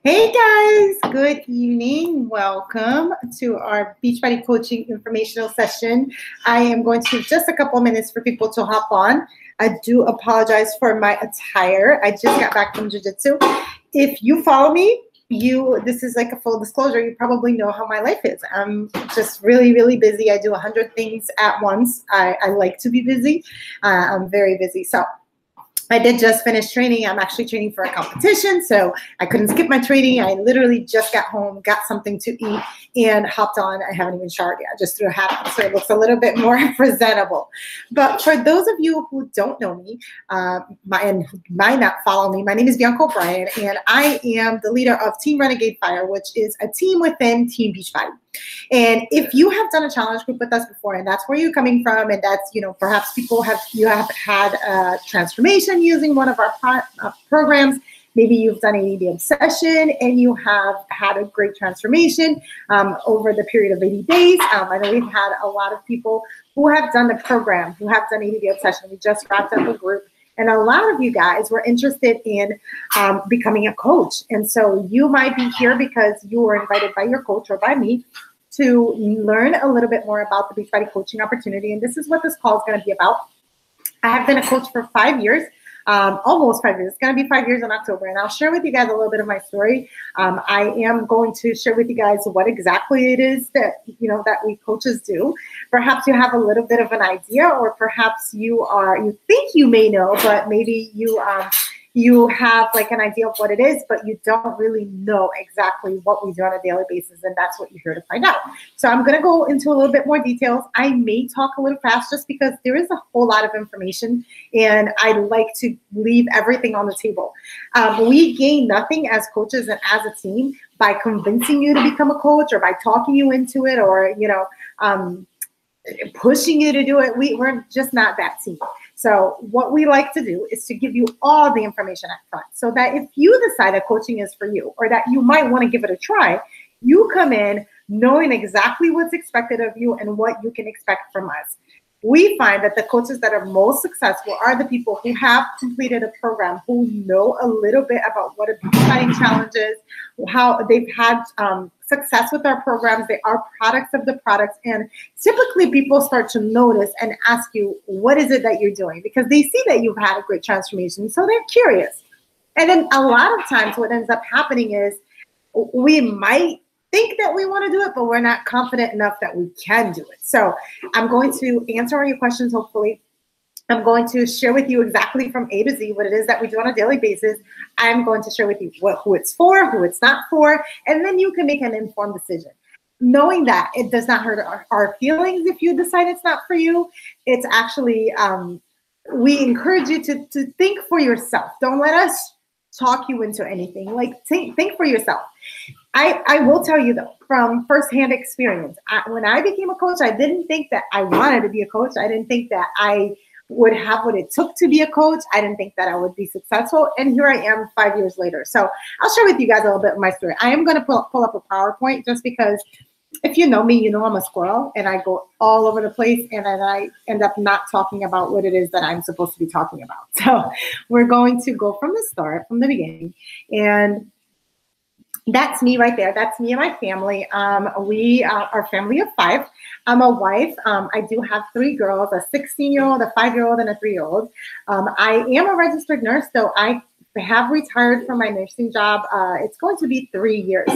Hey guys, good evening. Welcome to our Beachbody Coaching informational session. I am going to take just a couple of minutes for people to hop on. I do apologize for my attire. I just got back from jiu-jitsu. If you follow me, this is like a full disclosure. You probably know how my life is. I'm just really, really busy. I do 100 things at once. I like to be busy. I'm very busy. So I did just finish training. I'm actually training for a competition, so I couldn't skip my training. I literally just got home, got something to eat, and hopped on. I haven't even showered yet. I just threw a hat on, so it looks a little bit more presentable. But for those of you who don't know me and who might not follow me, my name is Bianca O'Brien, and I am the leader of Team Renegade Fire, which is a team within Team Beachbody. And if you have done a challenge group with us before, and that's where you're coming from, and that's, perhaps you have had a transformation using one of our programs. Maybe you've done an 80-day obsession and you have had a great transformation over the period of 80 days. I know we've had a lot of people who have done the program, who have done 80-day obsession. We just wrapped up a group. And a lot of you guys were interested in becoming a coach. And so you might be here because you were invited by your coach or by me to learn a little bit more about the Beachbody coaching opportunity. And this is what this call is going to be about. I have been a coach for 5 years. Almost 5 years. It's going to be 5 years in October, and I'll share with you guys a little bit of my story. I am going to share with you guys what exactly it is that that we coaches do. Perhaps you have a little bit of an idea, or perhaps you think you may know, but maybe you have like an idea of what it is, but you don't really know exactly what we do on a daily basis, and that's what you're here to find out. So I'm going to go into a little bit more details. I may talk a little fast just because there is a whole lot of information, and I like to leave everything on the table. We gain nothing as coaches and as a team by convincing you to become a coach or by talking you into it or pushing you to do it. We're just not that team. So what we like to do is to give you all the information up front so that if you decide that coaching is for you or that you might want to give it a try, you come in knowing exactly what's expected of you and what you can expect from us. We find that the coaches that are most successful are the people who have completed a program, who know a little bit about what a beachbody challenge is, how they've had success with our programs. They are products of the products. And typically people start to notice and ask you, what is it that you're doing? Because they see that you've had a great transformation. So they're curious. And then a lot of times what ends up happening is we might think that we want to do it, but we're not confident enough that we can do it. So I'm going to answer all your questions, hopefully. I'm going to share with you exactly from A to Z what it is that we do on a daily basis. I'm going to share with you who it's for, who it's not for, and then you can make an informed decision. Knowing that it does not hurt our feelings if you decide it's not for you. It's actually, we encourage you to think for yourself. Don't let us talk you into anything. Like think for yourself. I will tell you though, from firsthand experience, when I became a coach, I didn't think that I wanted to be a coach. I didn't think that I would have what it took to be a coach. I didn't think that I would be successful. And here I am 5 years later. So I'll share with you guys a little bit of my story. I am going to pull up a PowerPoint just because if you know me, you know I'm a squirrel and I go all over the place and then I end up not talking about what it is that I'm supposed to be talking about. So we're going to go from the start, from the beginning. And that's me right there. That's me and my family. We are a family of 5. I'm a wife. I do have 3 girls, a 16-year-old, a 5-year-old, and a 3-year-old. I am a registered nurse, so I have retired from my nursing job. It's going to be 3 years.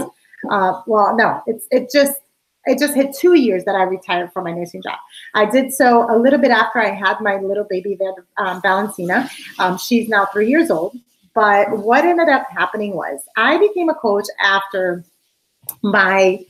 Well, no, it just hit 2 years that I retired from my nursing job. I did so a little bit after I had my little baby there, Valentina. She's now 3 years old. But what ended up happening was I became a coach after my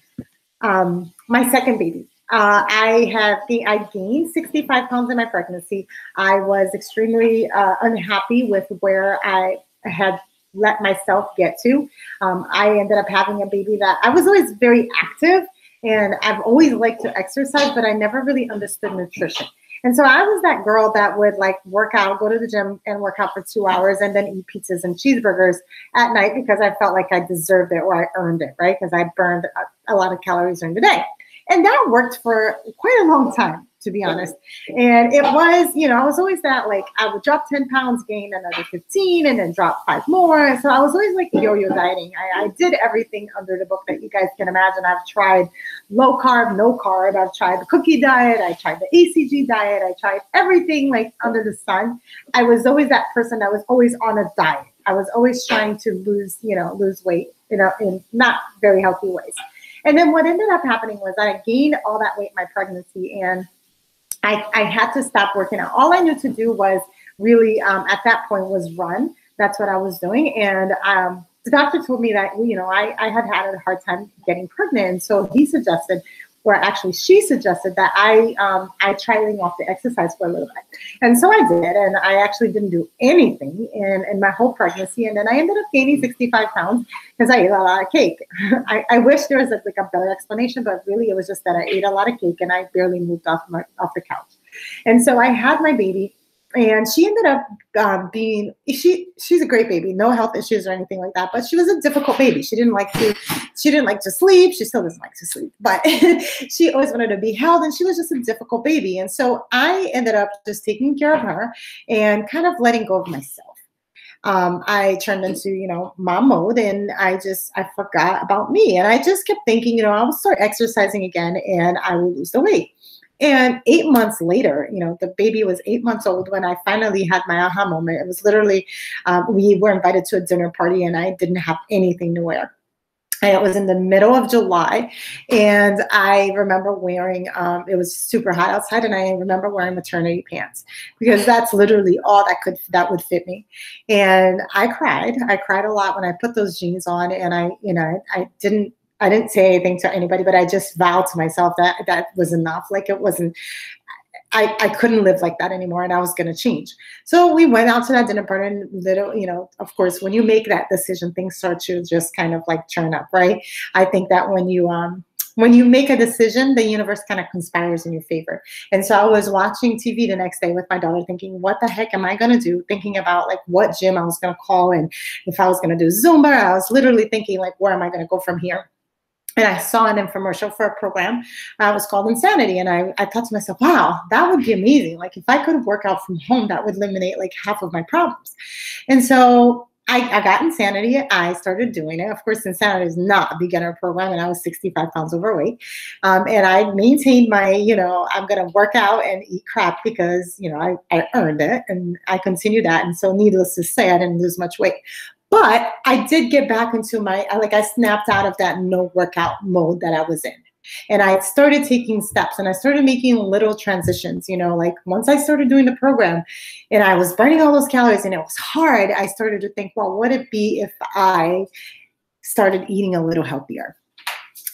my second baby. I gained 65 pounds in my pregnancy. I was extremely unhappy with where I had let myself get to. I ended up having a baby that I was always very active and I've always liked to exercise, but I never really understood nutrition. And so I was that girl that would like work out, go to the gym and work out for 2 hours and then eat pizzas and cheeseburgers at night because I felt like I deserved it or I earned it, right? Because I burned a lot of calories during the day. And that worked for quite a long time. to be honest. And it was, I was always that, like, I would drop 10 pounds, gain another 15, and then drop 5 more. So I was always like yo-yo dieting. I did everything under the book that you guys can imagine. I've tried low carb, no carb. I've tried the cookie diet. I tried the ACG diet. I tried everything like under the sun. I was always that person that was always on a diet. I was always trying to lose weight, in not very healthy ways. And then what ended up happening was I gained all that weight in my pregnancy, and I had to stop working out. All I knew to do was really, at that point, was run. That's what I was doing. And the doctor told me that, I had a hard time getting pregnant. And so he suggested, or actually she suggested, that I try letting off the exercise for a little bit. And so I did. And I actually didn't do anything in my whole pregnancy. And then I ended up gaining 65 pounds because I ate a lot of cake. I wish there was a better explanation, but really it was just that I ate a lot of cake and I barely moved off the couch. And so I had my baby. And she ended up she's a great baby, no health issues or anything like that. But she was a difficult baby. She didn't like to sleep. She still doesn't like to sleep, but she always wanted to be held, and she was just a difficult baby. And so I ended up just taking care of her and kind of letting go of myself. I turned into, mom mode, and I forgot about me. And I just kept thinking, I would start exercising again and I would lose the weight. And 8 months later, the baby was 8 months old when I finally had my aha moment. It was literally, we were invited to a dinner party and I didn't have anything to wear. And it was in the middle of July. And I remember wearing, it was super hot outside, and I remember wearing maternity pants because that's literally all that would fit me. And I cried a lot when I put those jeans on, and I didn't say anything to anybody, but I just vowed to myself that that was enough. Like, it wasn't, I couldn't live like that anymore, and I was going to change. So we went out to that dinner party, and of course, when you make that decision, things start to just kind of like turn up, right? I think that when you make a decision, the universe kind of conspires in your favor. And so I was watching TV the next day with my daughter thinking, what the heck am I going to do? Thinking about like what gym I was going to call, and if I was going to do Zumba. I was literally thinking like, where am I going to go from here? And I saw an infomercial for a program. It was called Insanity. And I thought to myself, wow, that would be amazing. Like, if I could work out from home, that would eliminate like half of my problems. And so I got Insanity. I started doing it. Of course, Insanity is not a beginner program, and I was 65 pounds overweight. And I maintained my, I'm going to work out and eat crap because, I earned it, and I continued that. And so needless to say, I didn't lose much weight. But I did get back into I snapped out of that no workout mode that I was in. And I started taking steps, and I started making little transitions, like once I started doing the program and I was burning all those calories and it was hard, I started to think, well, what would it be if I started eating a little healthier?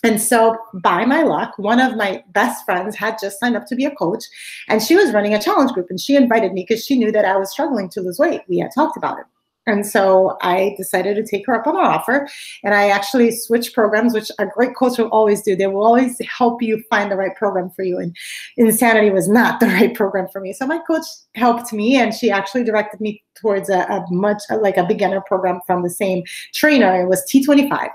And so by my luck, one of my best friends had just signed up to be a coach, and she was running a challenge group, and she invited me because she knew that I was struggling to lose weight. We had talked about it. And so I decided to take her up on her offer, and I actually switched programs, which a great coach will always do. They will always help you find the right program for you. And Insanity was not the right program for me. So my coach helped me, and she actually directed me towards a beginner program from the same trainer. It was T25.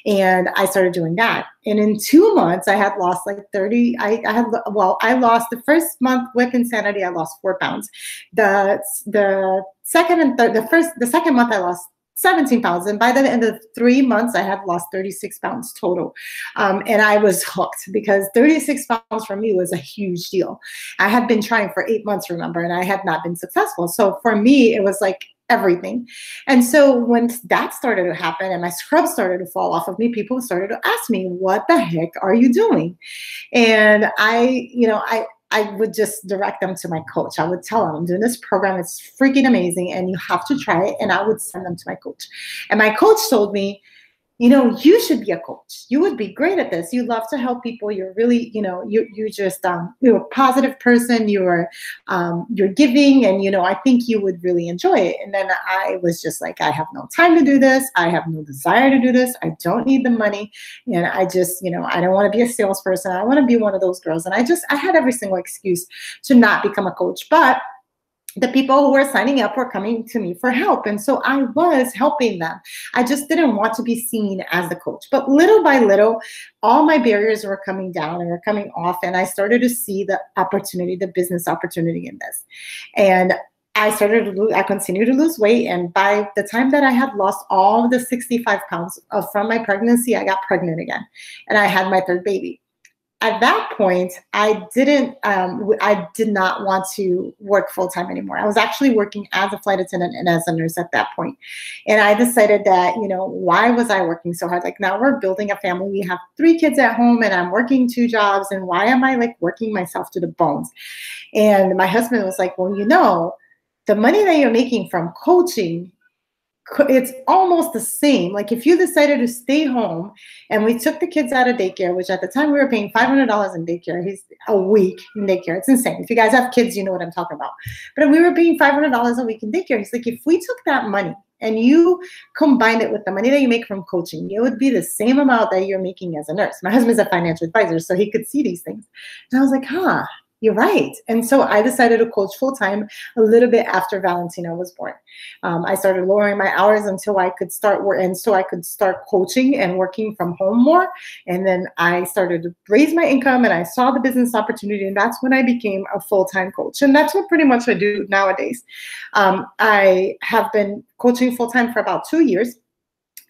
And I started doing that. And in 2 months, I had lost like 30. I lost the first month with Insanity, I lost 4 pounds. The second month I lost 17 pounds. And by the end of 3 months, I had lost 36 pounds total. And I was hooked because 36 pounds for me was a huge deal. I had been trying for 8 months, remember, and I had not been successful. So for me, it was like everything. And so when that started to happen and my scrubs started to fall off of me, people started to ask me, what the heck are you doing? And I would just direct them to my coach. I would tell them, I'm doing this program. It's freaking amazing, and you have to try it. And I would send them to my coach. And my coach told me, you should be a coach. You would be great at this. You love to help people. You're really, you're a positive person. You're giving, and, I think you would really enjoy it. And then I was just like, I have no time to do this. I have no desire to do this. I don't need the money. And I just, I don't want to be a salesperson. I want to be one of those girls. And I had every single excuse to not become a coach. But the people who were signing up were coming to me for help. And so I was helping them. I just didn't want to be seen as the coach. But little by little, all my barriers were coming down and were coming off. And I started to see the opportunity, the business opportunity in this. And I continued to lose weight. And by the time that I had lost all the 65 pounds from my pregnancy, I got pregnant again. And I had my third baby. At that point, I did not want to work full-time anymore. I was actually working as a flight attendant and as a nurse at that point. And I decided that, why was I working so hard? Like, now we're building a family. We have 3 kids at home and I'm working 2 jobs. And why am I like working myself to the bones? And my husband was like, well, the money that you're making from coaching, it's almost the same. Like, if you decided to stay home and we took the kids out of daycare, which at the time we were paying $500 in daycare, a week in daycare. It's insane. If you guys have kids, you know what I'm talking about. But we were paying $500 a week in daycare. He's like, if we took that money and you combined it with the money that you make from coaching, it would be the same amount that you're making as a nurse. My husband's a financial advisor, so he could see these things. And I was like, you're right. And so I decided to coach full-time a little bit after Valentina was born. I started lowering my hours until I could start coaching and working from home more. And then I started to raise my income and I saw the business opportunity. And that's when I became a full-time coach. And that's what pretty much I do nowadays. I have been coaching full-time for about 2 years.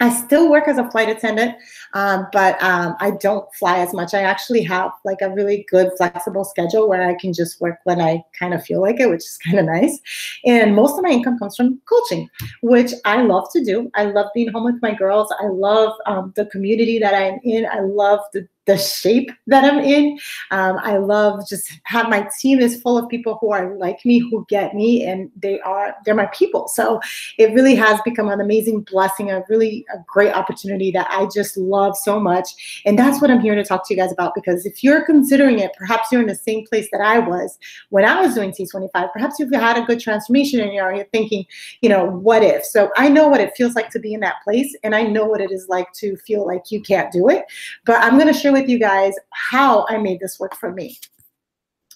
I still work as a flight attendant, but I don't fly as much. I actually have like a really good flexible schedule where I can just work when I kind of feel like it, which is kind of nice. And most of my income comes from coaching, which I love to do. I love being home with my girls. I love the community that I'm in. I love the shape that I'm in. I love just have my team is full of people who are like me, who get me, and they're my people. So it really has become an amazing blessing, a great opportunity that I just love so much. And that's what I'm here to talk to you guys about, because if you're considering it, perhaps you're in the same place that I was when I was doing T25. Perhaps you've had a good transformation and you're thinking, what if? So I know what it feels like to be in that place, and I know what it is like to feel like you can't do it. But I'm going to share with you guys how I made this work for me.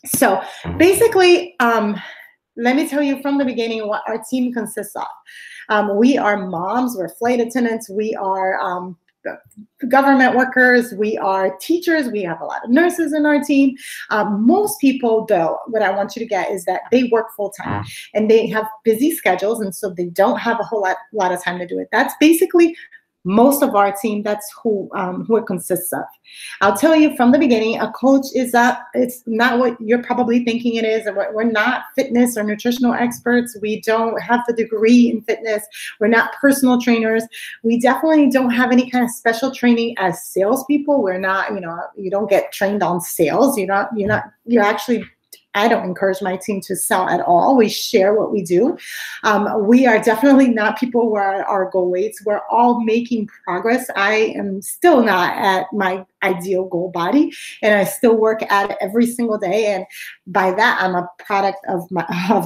So basically, let me tell you from the beginning what our team consists of. We are moms, we're flight attendants, we are government workers, we are teachers, we have a lot of nurses in our team. Most people, though, what I want you to get is that they work full-time and they have busy schedules, and so they don't have a whole lot of time to do it. That's basically most of our team. That's who it consists of. I'll tell you from the beginning, a coach it's not what you're probably thinking it is. We're not fitness or nutritional experts. We don't have the degree in fitness. We're not personal trainers. We definitely don't have any kind of special training as salespeople. We're not, you don't get trained on sales. I don't encourage my team to sell at all. We share what we do. We are definitely not people who are our goal weights. We're all making progress. I am still not at my ideal goal body, and I still work at it every single day. And by that, I'm a product of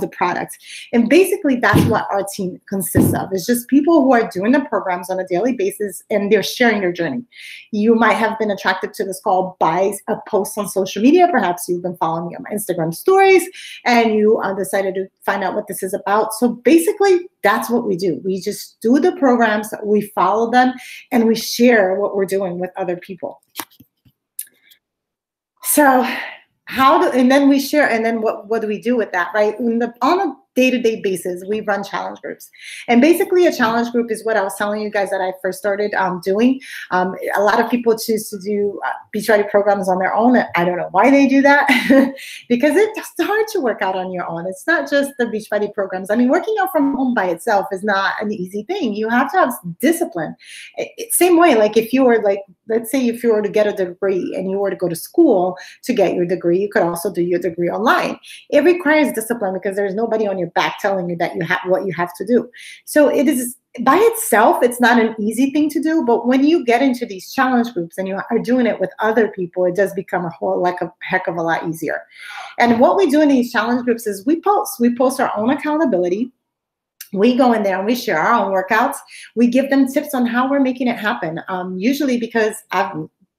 the product. And basically, that's what our team consists of. It's just people who are doing the programs on a daily basis, and they're sharing their journey. You might have been attracted to this call by a post on social media. Perhaps you've been following me on my Instagram stories, and you decided to find out what this is about. So basically, that's what we do. We just do the programs, we follow them, and we share what we're doing with other people. So and then we share, and then what do we do with that, right? On a day-to-day basis, we run challenge groups. And basically a challenge group is what I was telling you guys that I first started doing. A lot of people choose to do Beachbody programs on their own. I don't know why they do that, because it's hard to work out on your own. It's not just the Beachbody programs. I mean, working out from home by itself is not an easy thing. You have to have discipline. Same way, like if you were let's say if you were to get a degree and you were to go to school to get your degree, you could also do your degree online. It requires discipline because there's nobody on your back telling you that you have what you have to do. So it is by itself, it's not an easy thing to do, but when you get into these challenge groups and you are doing it with other people, it does become a heck of a lot easier. And what we do in these challenge groups is we post our own accountability. We go in there and we share our own workouts. We give them tips on how we're making it happen. Usually because I've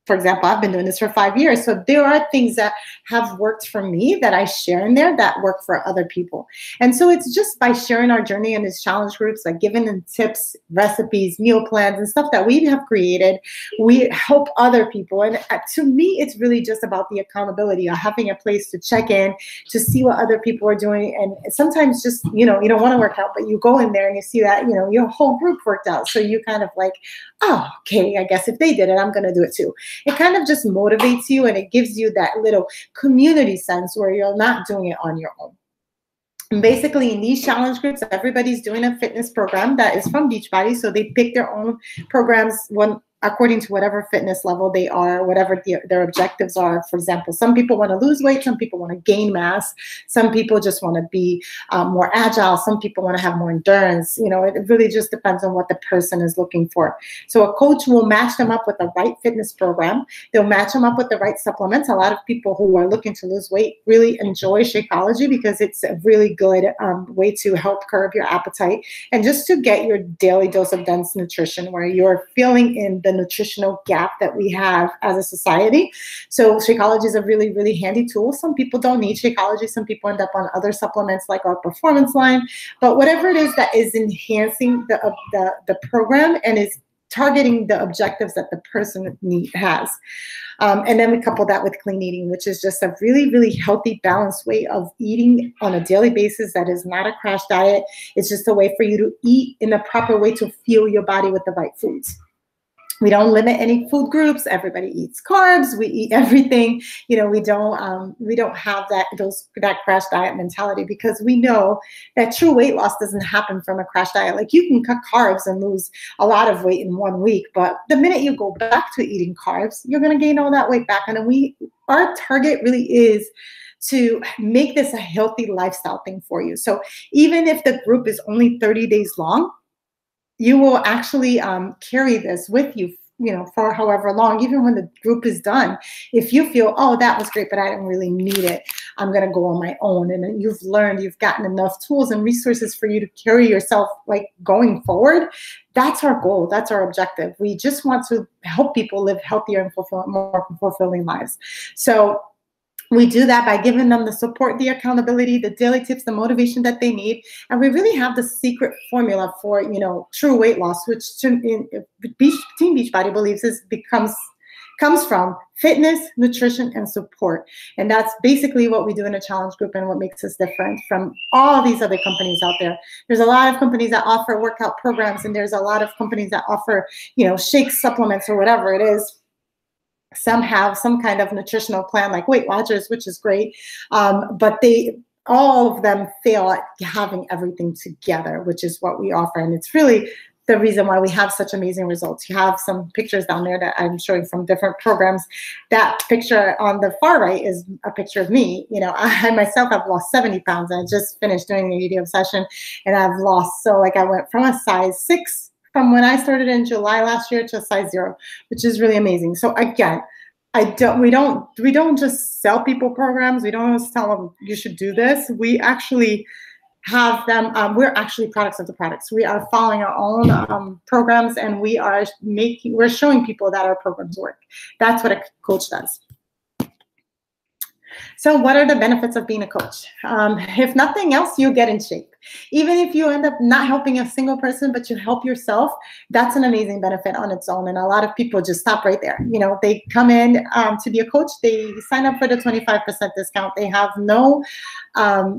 for example, I've been doing this for 5 years. So there are things that have worked for me that I share in there that work for other people. And so it's just by sharing our journey in these challenge groups, like giving them tips, recipes, meal plans, and stuff that we have created, we help other people. And to me, it's really just about the accountability of having a place to check in, to see what other people are doing. And sometimes just, you know, you don't want to work out, but you go in there and you see that, you know, your whole group worked out. So you kind of like, oh, okay, I guess if they did it, I'm going to do it too. It kind of just motivates you, and it gives you that little community sense where you're not doing it on your own. And basically, in these challenge groups, everybody's doing a fitness program that is from Beachbody. So they pick their own programs, one according to whatever fitness level they are, whatever their objectives are. For example, some people want to lose weight, some people want to gain mass, some people just want to be more agile, some people want to have more endurance. You know, it really just depends on what the person is looking for. So a coach will match them up with the right fitness program. They'll match them up with the right supplements. A lot of people who are looking to lose weight really enjoy Shakeology because it's a really good way to help curb your appetite and just to get your daily dose of dense nutrition where you're filling in the nutritional gap that we have as a society. So Shakeology is a really, really handy tool. Some people don't need Shakeology. Some people end up on other supplements like our performance line. But whatever it is that is enhancing the program and is targeting the objectives that the person has. And then we couple that with clean eating, which is just a really, really healthy, balanced way of eating on a daily basis that is not a crash diet. It's just a way for you to eat in the proper way to fuel your body with the right foods. We don't limit any food groups. Everybody eats carbs. We eat everything. You know, we don't have that crash diet mentality because we know that true weight loss doesn't happen from a crash diet. Like you can cut carbs and lose a lot of weight in 1 week, but the minute you go back to eating carbs, you're going to gain all that weight back. And our target really is to make this a healthy lifestyle thing for you. So even if the group is only 30 days long, you will actually carry this with you, you know, for however long, even when the group is done. If you feel, oh, that was great, but I didn't really need it, I'm going to go on my own. And then you've gotten enough tools and resources for you to carry yourself like going forward. That's our goal. That's our objective. We just want to help people live healthier and more fulfilling lives. So we do that by giving them the support, the accountability, the daily tips, the motivation that they need. And we really have the secret formula for, you know, true weight loss, which Team Beachbody believes comes from fitness, nutrition, and support. And that's basically what we do in a challenge group and what makes us different from all these other companies out there. There's a lot of companies that offer workout programs, and there's a lot of companies that offer, you know, shake supplements or whatever it is. Some have some kind of nutritional plan like Weight Watchers, which is great, but all of them fail at having everything together, which is what we offer. And it's really the reason why we have such amazing results. You have some pictures down there that I'm showing from different programs. That picture on the far right is a picture of me. You know, I myself have lost 70 pounds. I just finished doing a video session and I've lost. So like I went from a size 6 from when I started in July last year to a size 0, which is really amazing. So again, we don't just sell people programs. We don't just tell them you should do this. We actually have them. We're actually products of the products. We are following our own programs, and we're showing people that our programs work. That's what a coach does. So what are the benefits of being a coach? If nothing else, you get in shape. Even if you end up not helping a single person, but you help yourself, that's an amazing benefit on its own. And a lot of people just stop right there. You know, they come in to be a coach, they sign up for the 25% discount. They have no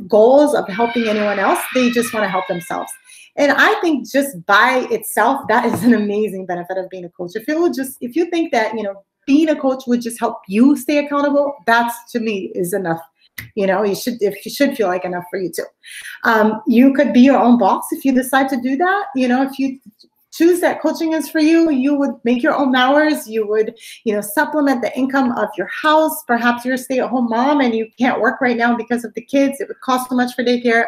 goals of helping anyone else. They just want to help themselves. And I think just by itself, that is an amazing benefit of being a coach. If you think that, you know, being a coach would just help you stay accountable, that's to me is enough. You know, you should feel like enough for you too. You could be your own boss if you decide to do that. You know, if you choose that coaching is for you, you would make your own hours. You would, you know, supplement the income of your house. Perhaps you're a stay-at-home mom and you can't work right now because of the kids. It would cost too much for daycare.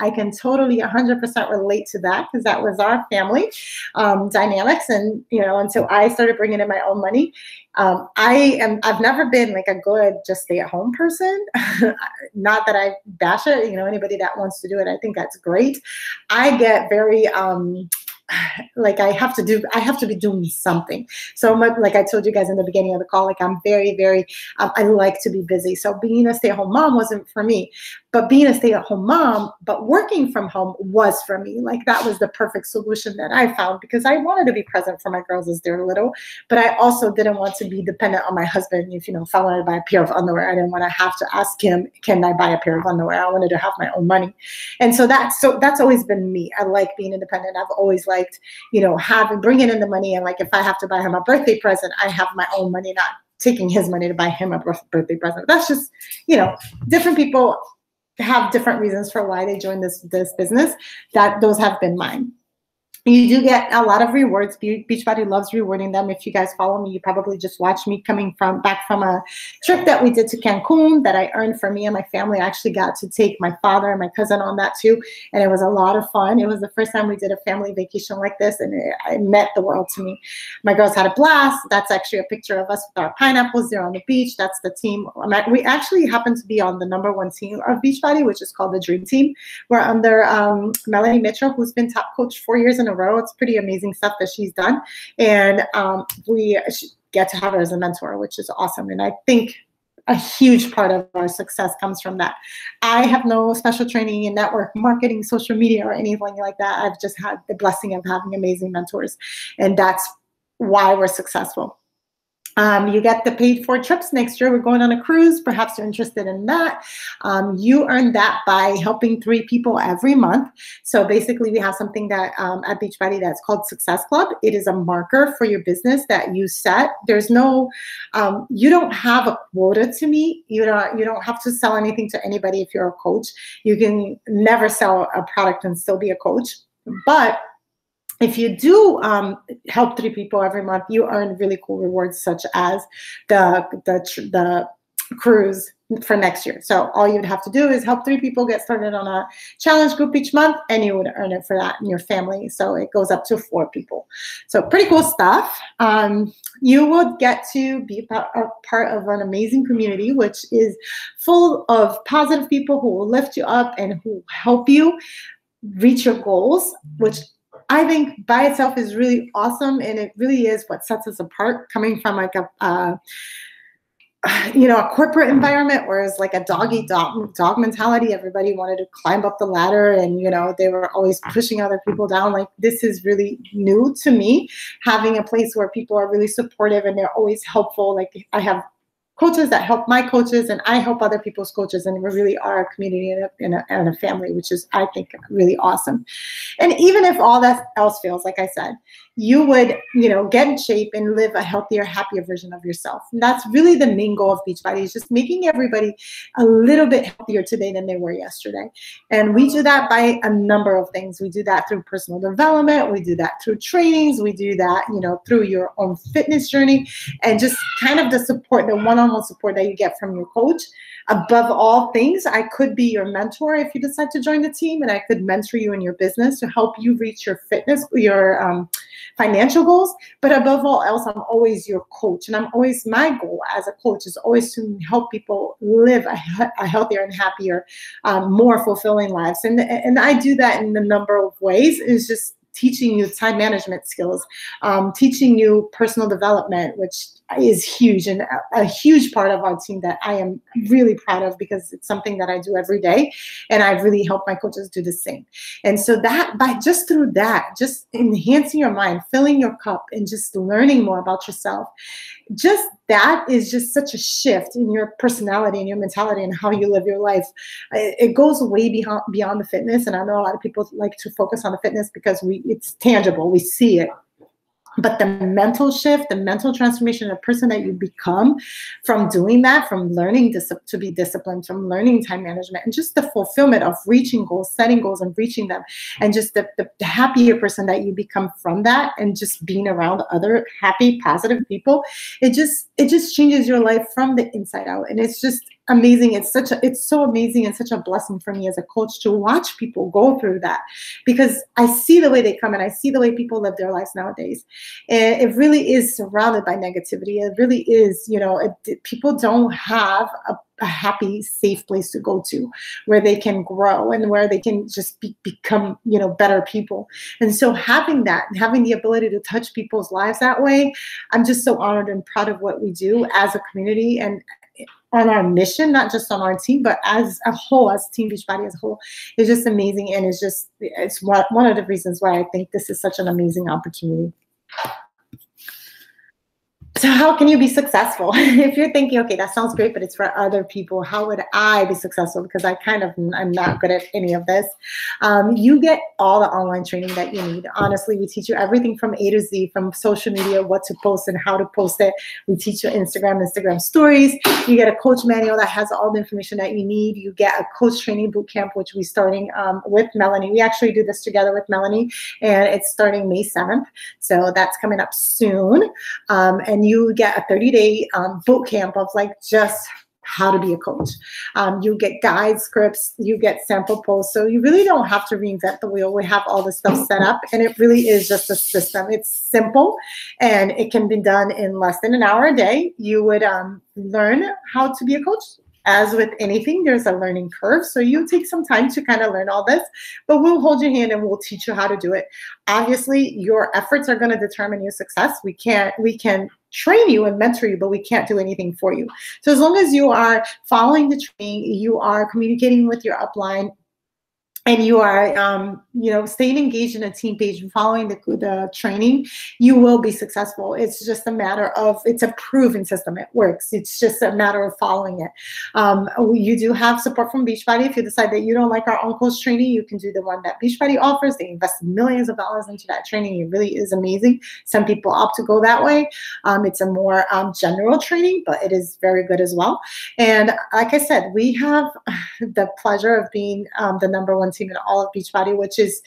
I can totally 100% relate to that because that was our family dynamics. And, you know, until I started bringing in my own money, I've never been like a good just stay at home person. Not that I bash it, you know, anybody that wants to do it, I think that's great. I get very, like I have to be doing something. So much, like I told you guys in the beginning of the call, like I'm very, very, I like to be busy. So being a stay-at-home mom wasn't for me, but being a stay-at-home mom, but working from home was for me. Like that was the perfect solution that I found, because I wanted to be present for my girls as they're little, but I also didn't want to be dependent on my husband. If I wanted to buy a pair of underwear, I didn't want to have to ask him, can I buy a pair of underwear? I wanted to have my own money. And so that's always been me. I like being independent. I've always liked, bringing in the money. And like, if I have to buy him a birthday present, I have my own money, not taking his money to buy him a birthday present. That's just, different people have different reasons for why they join this business. Those have been mine. You do get a lot of rewards. Beachbody loves rewarding them. If you guys follow me, you probably just watched me back from a trip that we did to Cancun that I earned for me and my family. I actually got to take my father and my cousin on that too, and it was a lot of fun. It was the first time we did a family vacation like this, and it meant the world to me. My girls had a blast. That's actually a picture of us with our pineapples there on the beach. That's the team. We actually happen to be on the #1 team of Beachbody, which is called the Dream Team. We're under Melanie Mitchell, who's been top coach 4 years in a row. It's pretty amazing stuff that she's done, and we get to have her as a mentor, which is awesome. And I think a huge part of our success comes from that. I have no special training in network marketing, social media, or anything like that. I've just had the blessing of having amazing mentors, and that's why we're successful. You get the paid for trips next year. We're going on a cruise. Perhaps you're interested in that. You earn that by helping 3 people every month. So basically, we have something that at Beachbody that's called Success Club. It is a marker for your business that you set. There's no, you don't have a quota to meet. You don't have to sell anything to anybody if you're a coach. You can never sell a product and still be a coach. But if you do help 3 people every month, you earn really cool rewards, such as the cruise for next year. So all you'd have to do is help 3 people get started on a challenge group each month, and you would earn it for that in your family. So it goes up to 4 people. So pretty cool stuff. You would get to be a part of an amazing community, which is full of positive people who will lift you up and who help you reach your goals, which I think by itself is really awesome, and it really is what sets us apart, coming from like a corporate environment, whereas like a dog mentality. Everybody wanted to climb up the ladder, and they were always pushing other people down. Like, this is really new to me, having a place where people are really supportive and they're always helpful. Like, I have coaches that help my coaches, and I help other people's coaches, and we really are a community and a family, which is, I think, really awesome. And even if all that else fails, like I said, you would, get in shape and live a healthier, happier version of yourself. And that's really the main goal of Beachbody, is just making everybody a little bit healthier today than they were yesterday. And we do that by a number of things. We do that through personal development. We do that through trainings. We do that, through your own fitness journey, and just kind of the support, the one-on-one support that you get from your coach. Above all things, I could be your mentor if you decide to join the team, and I could mentor you in your business to help you reach your fitness, your financial goals. But above all else, I'm always your coach, and my goal as a coach is always to help people live a healthier and happier, more fulfilling lives. And I do that in a number of ways. It's just teaching you time management skills, teaching you personal development, which is huge, and a huge part of our team that I am really proud of, because it's something that I do every day, and I really help my coaches do the same. And so that, through that, just enhancing your mind, filling your cup, and just learning more about yourself, just that is just such a shift in your personality and your mentality and how you live your life. It goes way beyond the fitness, and I know a lot of people like to focus on the fitness because it's tangible, we see it. But the mental shift, the mental transformation, the person that you become from doing that, from learning to be disciplined, from learning time management, and just the fulfillment of reaching goals, setting goals and reaching them, and just the happier person that you become from that, and just being around other happy, positive people, it just changes your life from the inside out. And it's just amazing. It's so amazing and such a blessing for me as a coach to watch people go through that, because I see the way they come and I see the way people live their lives nowadays. And it really is surrounded by negativity. It really is, people don't have a happy, safe place to go to where they can grow and where they can just become, better people. And so having the ability to touch people's lives that way, I'm just so honored and proud of what we do as a community and on our mission, not just on our team, but as a whole, as Team Beachbody as a whole. It's just amazing. And it's one of the reasons why I think this is such an amazing opportunity. So how can you be successful? If you're thinking, okay, that sounds great, but it's for other people, how would I be successful? Because I'm not good at any of this. You get all the online training that you need. Honestly, we teach you everything from A to Z, from social media, what to post and how to post it. We teach you Instagram stories. You get a coach manual that has all the information that you need. You get a coach training boot camp, which we're starting with Melanie. We actually do this together with Melanie, and it's starting May 7th. So that's coming up soon. And you get a 30-day boot camp of just how to be a coach. You get guide scripts, you get sample posts. So you really don't have to reinvent the wheel. We have all this stuff set up, and it really is just a system. It's simple, and it can be done in less than an hour a day. You would learn how to be a coach. As with anything, there's a learning curve. So you take some time to kind of learn all this, but we'll hold your hand and we'll teach you how to do it. Obviously, your efforts are going to determine your success. We can train you and mentor you, but we can't do anything for you. So as long as you are following the training, you are communicating with your upline, and you are, staying engaged in a team page and following the training, you will be successful. It's just a matter of, it's a proven system. It works. It's just a matter of following it. You do have support from Beachbody. If you decide that you don't like our on-course training, you can do the one that Beachbody offers. They invest millions of dollars into that training. It really is amazing. Some people opt to go that way. It's a more general training, but it is very good as well. And like I said, we have the pleasure of being the #1 team in all of Beachbody, which is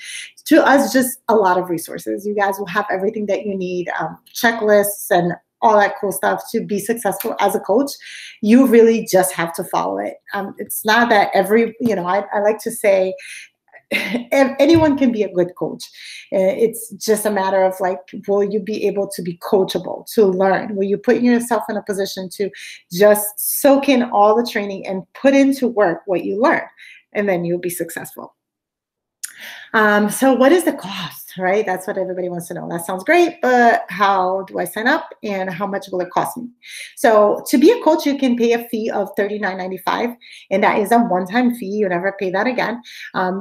to us just a lot of resources. You guys will have everything that you need, checklists and all that cool stuff to be successful as a coach. You really just have to follow it. It's not that I like to say anyone can be a good coach. It's just a matter of will you be able to be coachable, to learn? Will you put yourself in a position to just soak in all the training and put into work what you learn? And then you'll be successful. So what is the cost, right? That's what everybody wants to know. That sounds great, but how do I sign up and how much will it cost me? So to be a coach, you can pay a fee of $39.95, and that is a one-time fee. You never pay that again.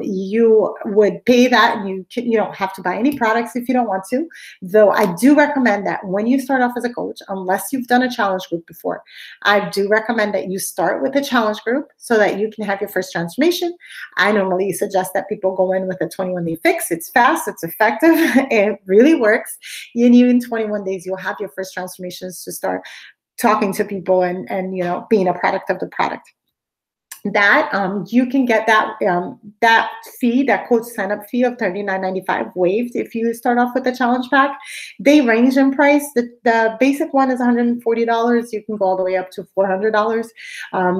You would pay that, and you don't have to buy any products if you don't want to, though I do recommend that when you start off as a coach, unless you've done a challenge group before, I do recommend that you start with a challenge group so that you can have your first transformation. I normally suggest that people go in with a 21-day fix. It's fast, it's effective, it really works. And you in 21 days, you'll have your first transformations to start talking to people and being a product of the product. That you can get that fee, that coach sign up fee of $39.95 waived if you start off with the challenge pack. They range in price. The basic one is $140. You can go all the way up to $400.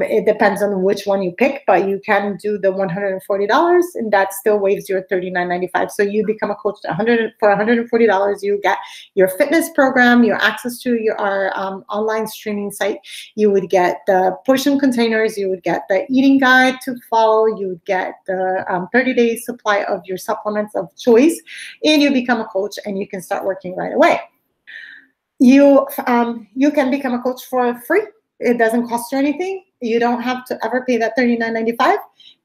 It depends on which one you pick, but you can do the $140, and that still waives your $39.95. So you become a coach for $140. You get your fitness program, your access to our online streaming site. You would get the portion containers. You would get the eating guide to follow. You would get the 30-day supply of your supplements of choice, and you become a coach and you can start working right away. You can become a coach for free. It doesn't cost you anything. You don't have to ever pay that $39.95,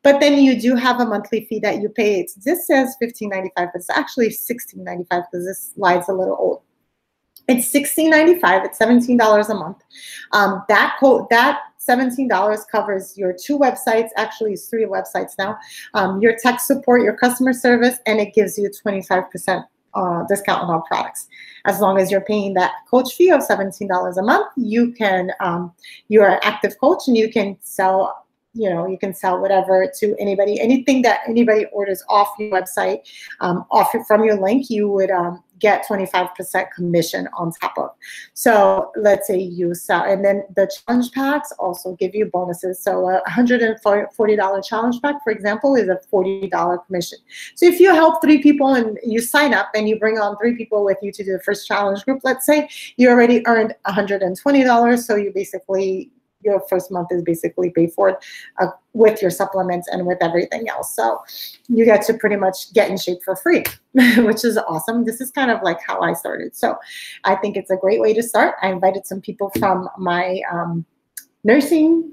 but then you do have a monthly fee that you pay. This says $15.95, but it's actually $16.95 because this slide's a little old. It's $16.95. It's $17 a month. That $17 covers your 2 websites. Actually, it's 3 websites now. Your tech support, your customer service, and it gives you 25% discount on all products. As long as you're paying that coach fee of $17 a month, you're an active coach and you can sell you know, you can sell whatever to anybody. Anything that anybody orders off your website, from your link, you would get 25% commission on top of. So let's say you sell, and then the challenge packs also give you bonuses. So a $140 challenge pack, for example, is a $40 commission. So if you help 3 people and you sign up and you bring on 3 people with you to do the first challenge group, let's say you already earned $120. So you basically, your first month is basically paid for with your supplements and with everything else. So you get to pretty much get in shape for free, which is awesome. This is kind of like how I started. So I think it's a great way to start. I invited some people from my nursing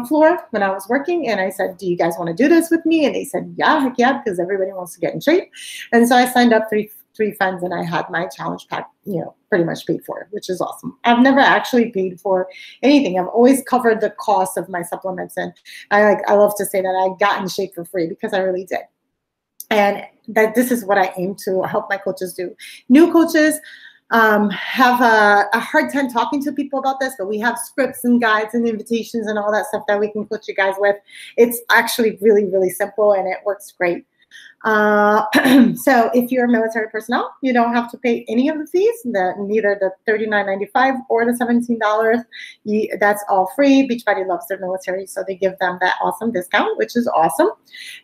floor when I was working, and I said, do you guys want to do this with me? And they said, yeah, heck yeah, because everybody wants to get in shape. And so I signed up three friends, and I had my challenge pack, you know, pretty much paid for, which is awesome. I've never actually paid for anything. I've always covered the cost of my supplements, and I love to say that I got in shape for free because I really did. And that this is what I aim to help my coaches do. New coaches have a hard time talking to people about this, but we have scripts and guides and invitations and all that stuff that we can coach you guys with. It's actually really, really simple, and it works great. So if you're military personnel, you don't have to pay any of the fees, neither the $39.95 or the $17. That's all free. Beachbody loves their military, so they give them that awesome discount, which is awesome.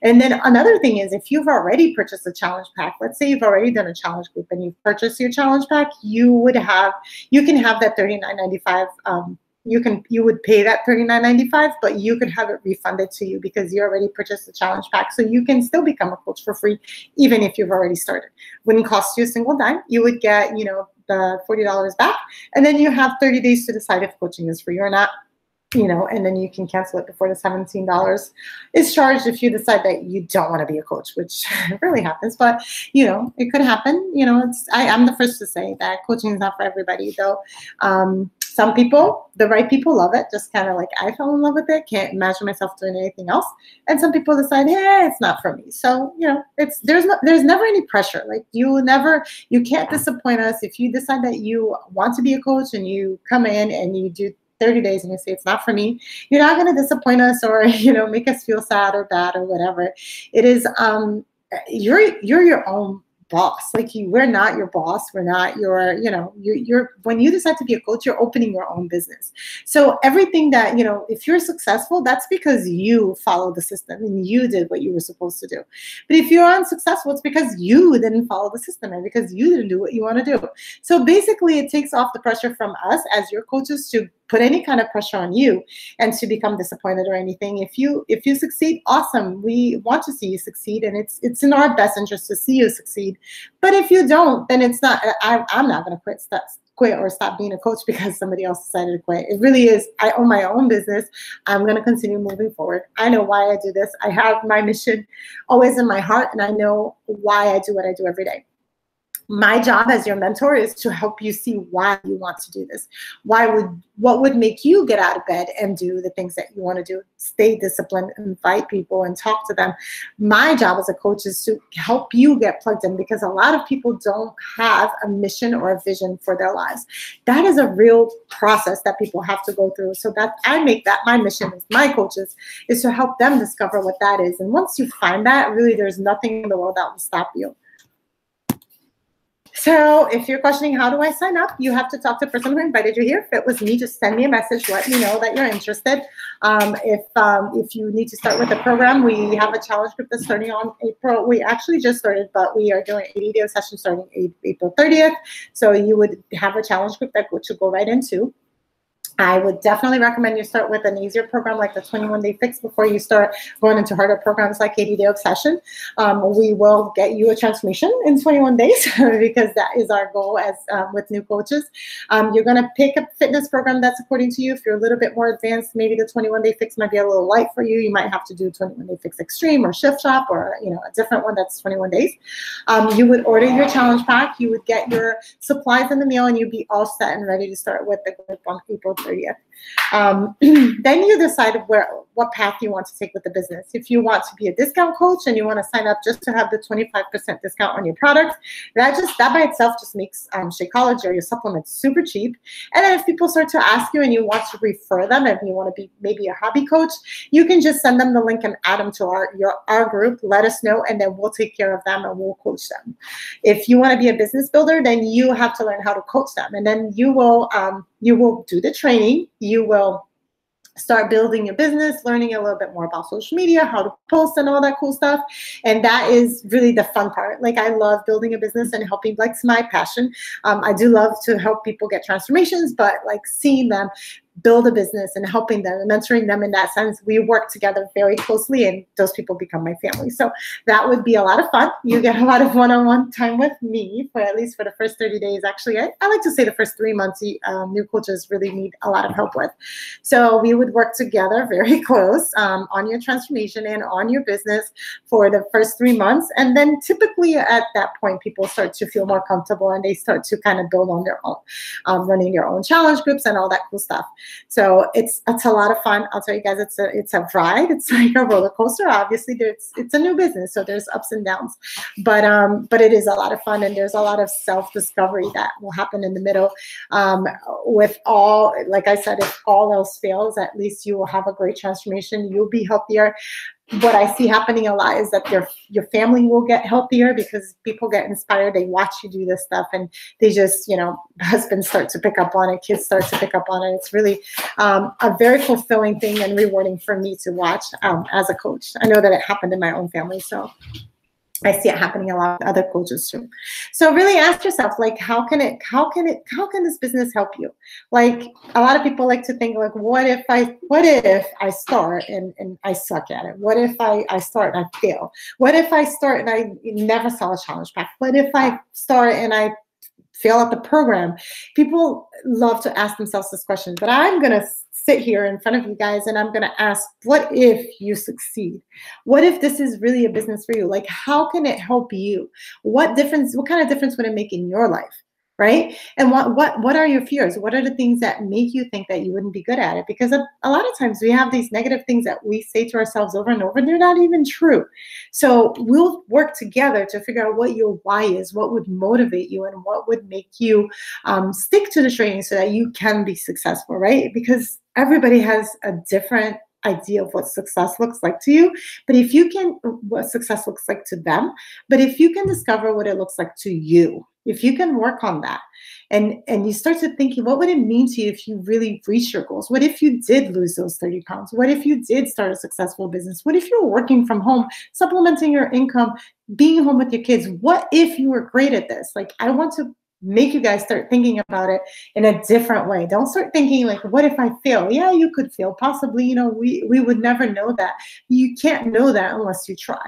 And then another thing is, if you've already purchased a challenge pack, let's say you've already done a challenge group and you've purchased your challenge pack, you can have that $39.95. You would pay that $39.95, but you could have it refunded to you because you already purchased the challenge pack. So you can still become a coach for free, even if you've already started. Wouldn't cost you a single dime. You would get, you know, the $40 back, and then you have 30 days to decide if coaching is free or not. You know, and then you can cancel it before the $17 is charged if you decide that you don't want to be a coach, which really happens. But, you know, it could happen. You know, I'm the first to say that coaching is not for everybody, though. Some people, the right people, love it, just kind of like I fell in love with it. Can't imagine myself doing anything else. And some people decide, hey, it's not for me. So, you know, there's never any pressure. Like you can't disappoint us. If you decide that you want to be a coach and you come in and you do 30 days and you say it's not for me, you're not going to disappoint us or, you know, make us feel sad or bad or whatever. It is, you're your own boss. Like we're not your boss. We're not your, you know, you're when you decide to be a coach, you're opening your own business. So everything that, you know, if you're successful, that's because you followed the system and you did what you were supposed to do. But if you're unsuccessful, it's because you didn't follow the system and because you didn't do what you want to do. So basically it takes off the pressure from us as your coaches to put any kind of pressure on you and to become disappointed or anything. If you succeed, awesome. We want to see you succeed, and it's in our best interest to see you succeed. But if you don't, then it's not. I'm not going to quit or stop being a coach because somebody else decided to quit. It really is. I own my own business. I'm going to continue moving forward. I know why I do this. I have my mission always in my heart, and I know why I do what I do every day. My job as your mentor is to help you see why you want to do this. What would make you get out of bed and do the things that you want to do? Stay disciplined, invite people and talk to them. My job as a coach is to help you get plugged in, because a lot of people don't have a mission or a vision for their lives. That is a real process that people have to go through. So that I make that my mission with my coaches is to help them discover what that is. And once you find that, really there's nothing in the world that will stop you. So if you're questioning how do I sign up, you have to talk to the person who invited you here. If it was me, just send me a message, let me know that you're interested. If you need to start with the program, we have a challenge group that's starting on April. We actually just started, but we are doing an 80-day session starting April 30th. So you would have a challenge group that you go right into. I would definitely recommend you start with an easier program like the 21-day fix before you start going into harder programs like 80-day obsession. We will get you a transformation in 21 days because that is our goal as with new coaches. You're going to pick a fitness program that's according to you. If you're a little bit more advanced, maybe the 21-day fix might be a little light for you. You might have to do 21-day fix extreme or shift shop or a different one that's 21 days. You would order your challenge pack. You would get your supplies in the mail, and you'd be all set and ready to start with the group on April 30th. Then you decide what path you want to take with the business. If you want to be a discount coach and you want to sign up just to have the 25% discount on your products, that by itself just makes Shakeology or your supplements super cheap. And then if people start to ask you and you want to refer them, if you want to be maybe a hobby coach, you can just send them the link and add them to our group. Let us know, and then we'll take care of them and we'll coach them. If you want to be a business builder, then you have to learn how to coach them, and then you will do the training. You will start building your business, learning a little bit more about social media, how to post and all that cool stuff. And that is really the fun part. Like, I love building a business and helping, like, it's my passion. I do love to help people get transformations, but like seeing them build a business and helping them and mentoring them in that sense, we work together very closely, and those people become my family. So that would be a lot of fun. You get a lot of one-on-one time with me for at least for the first 30 days. Actually, I like to say the first 3 months, new coaches really need a lot of help with. So we would work together very close on your transformation and on your business for the first 3 months. And then typically at that point, people start to feel more comfortable and they start to kind of build on their own, running their own challenge groups and all that cool stuff. So it's a lot of fun. I'll tell you guys, it's a ride. It's like a roller coaster. Obviously, it's a new business, so there's ups and downs, but it is a lot of fun, and there's a lot of self-discovery that will happen in the middle. With all, like I said, if all else fails, at least you will have a great transformation. You'll be healthier. What I see happening a lot is that your family will get healthier because people get inspired. They watch you do this stuff, and they just, husbands start to pick up on it, kids start to pick up on it. It's really a very fulfilling thing and rewarding for me to watch as a coach. I know that it happened in my own family, so I see it happening a lot with other coaches too. So really ask yourself, like, how can this business help you? Like, a lot of people like to think, like, what if I start and I suck at it? What if I start and I fail? What if I start and I never sell a challenge pack? What if I start and I fail at the program? People love to ask themselves this question, but I'm going to sit here in front of you guys and I'm going to ask, what if you succeed? What if this is really a business for you? Like, how can it help you? What kind of difference would it make in your life? Right? And what are your fears? What are the things that make you think that you wouldn't be good at it? Because a lot of times we have these negative things that we say to ourselves over and over, and they're not even true. So we'll work together to figure out what your why is, what would motivate you, and what would make you stick to the training so that you can be successful, right? Because everybody has a different idea of what success looks like to you, but if you can, what success looks like to them, but if you can discover what it looks like to you, if you can work on that, and you start to thinking, what would it mean to you if you really reach your goals? What if you did lose those 30 pounds? What if you did start a successful business? What if you were working from home, supplementing your income, being home with your kids? What if you were great at this? Like, I want to make you guys start thinking about it in a different way. Don't start thinking like, what if I fail? Yeah, you could fail. Possibly, we would never know that. You can't know that unless you try.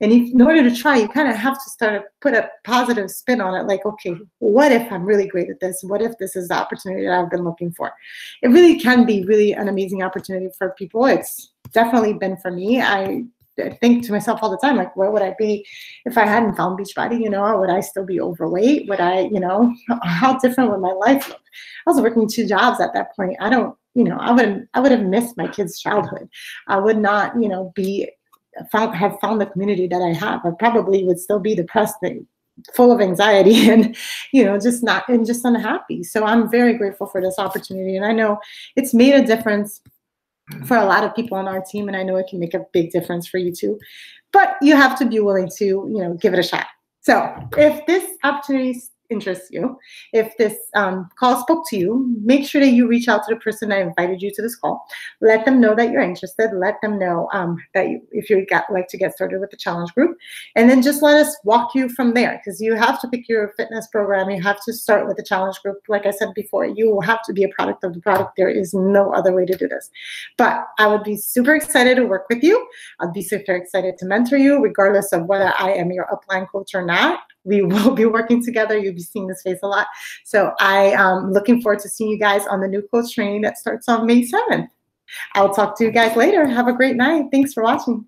And in order to try, you kind of have to put a positive spin on it. Like, okay, what if I'm really great at this? What if this is the opportunity that I've been looking for? It really can be really an amazing opportunity for people. It's definitely been for me. I think to myself all the time, like, where would I be if I hadn't found Beachbody? Would I still be overweight? Would I, how different would my life look? I was working 2 jobs at that point. I would have missed my kids' childhood. I would not, have found the community that I have. I probably would still be depressed and full of anxiety and, just unhappy. So I'm very grateful for this opportunity. And I know it's made a difference for a lot of people on our team, and I know it can make a big difference for you too. But you have to be willing to, give it a shot. So if this opportunity interests you, if this call spoke to you, make sure that you reach out to the person that invited you to this call. Let them know that you're interested. Let them know that if you like to get started with the challenge group, and then just let us walk you from there, because you have to pick your fitness program. You have to start with the challenge group. Like I said before, you will have to be a product of the product. There is no other way to do this. But I would be super excited to work with you. I'd be super excited to mentor you, regardless of whether I am your upline coach or not. We will be working together. You'll be seeing this face a lot. So I am looking forward to seeing you guys on the new coach training that starts on May 7th. I'll talk to you guys later. Have a great night. Thanks for watching.